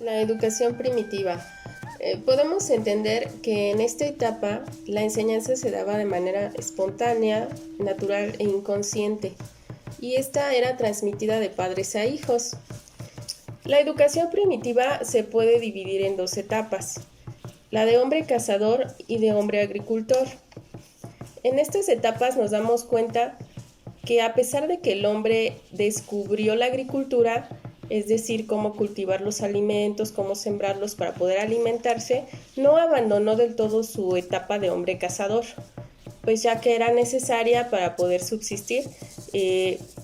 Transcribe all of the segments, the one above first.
La educación primitiva. Podemos entender que en esta etapa la enseñanza se daba de manera espontánea, natural e inconsciente, y esta era transmitida de padres a hijos. La educación primitiva se puede dividir en dos etapas, la de hombre cazador y de hombre agricultor. En estas etapas nos damos cuenta que a pesar de que el hombre descubrió la agricultura, es decir, cómo cultivar los alimentos, cómo sembrarlos para poder alimentarse, no abandonó del todo su etapa de hombre cazador, pues ya que era necesaria para poder subsistir,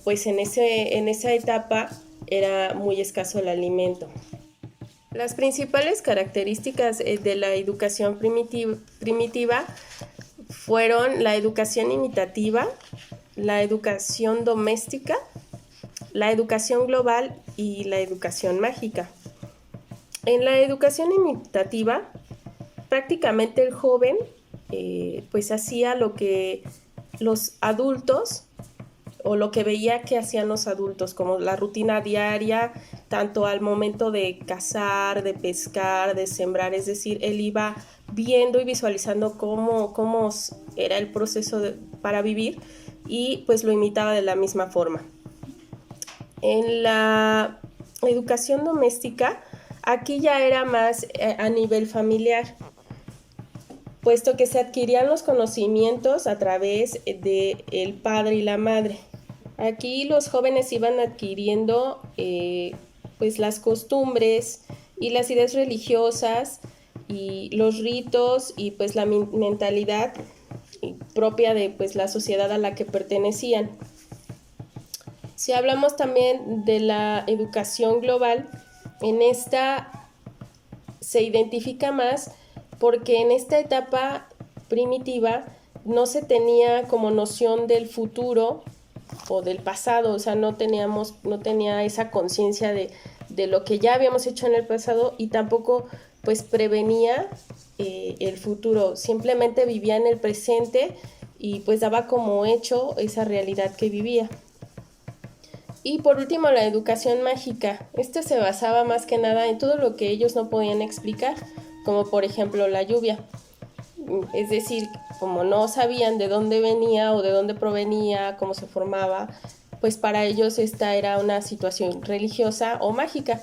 pues en esa etapa era muy escaso el alimento. Las principales características de la educación primitiva fueron la educación imitativa, la educación doméstica, la educación global y la educación mágica. En la educación imitativa, prácticamente el joven pues hacía lo que los adultos o lo que veía que hacían los adultos, como la rutina diaria, tanto al momento de cazar, de pescar, de sembrar, es decir, él iba viendo y visualizando cómo era el proceso para vivir y pues lo imitaba de la misma forma. En la educación doméstica, aquí ya era más a nivel familiar, puesto que se adquirían los conocimientos a través de el padre y la madre. Aquí los jóvenes iban adquiriendo pues las costumbres y las ideas religiosas y los ritos y pues la mentalidad propia de pues la sociedad a la que pertenecían. Si hablamos también de la educación global, en esta se identifica más porque en esta etapa primitiva no se tenía como noción del futuro o del pasado, o sea, no tenía esa conciencia de lo que ya habíamos hecho en el pasado y tampoco pues prevenía el futuro, simplemente vivía en el presente y pues daba como hecho esa realidad que vivía. Y por último, la educación mágica. Esta se basaba más que nada en todo lo que ellos no podían explicar, como por ejemplo la lluvia. Es decir, como no sabían de dónde venía o de dónde provenía, cómo se formaba, pues para ellos esta era una situación religiosa o mágica.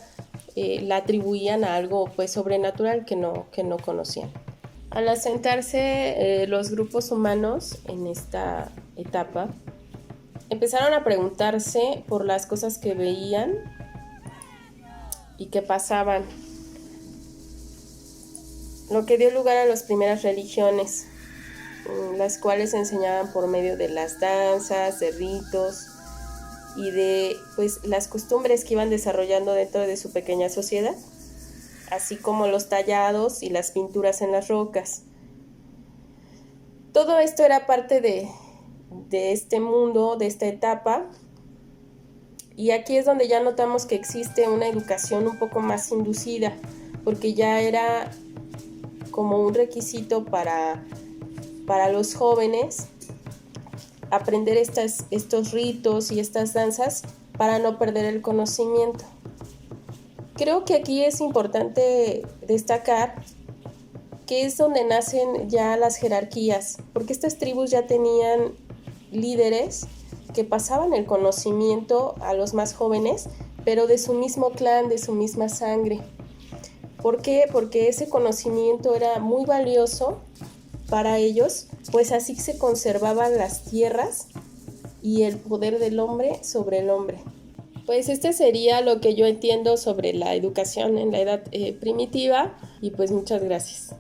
La atribuían a algo pues sobrenatural que no conocían. Al asentarse los grupos humanos en esta etapa, empezaron a preguntarse por las cosas que veían y que pasaban, lo que dio lugar a las primeras religiones, las cuales se enseñaban por medio de las danzas, de ritos y de pues las costumbres que iban desarrollando dentro de su pequeña sociedad, así como los tallados y las pinturas en las rocas. Todo esto era parte de este mundo, de esta etapa, y aquí es donde ya notamos que existe una educación un poco más inducida, porque ya era como un requisito para los jóvenes aprender estos ritos y estas danzas para no perder el conocimiento. Creo que aquí es importante destacar que es donde nacen ya las jerarquías, porque estas tribus ya tenían líderes que pasaban el conocimiento a los más jóvenes, pero de su mismo clan, de su misma sangre. ¿Por qué? Porque ese conocimiento era muy valioso para ellos, pues así se conservaban las tierras y el poder del hombre sobre el hombre. Pues este sería lo que yo entiendo sobre la educación en la edad primitiva y pues muchas gracias.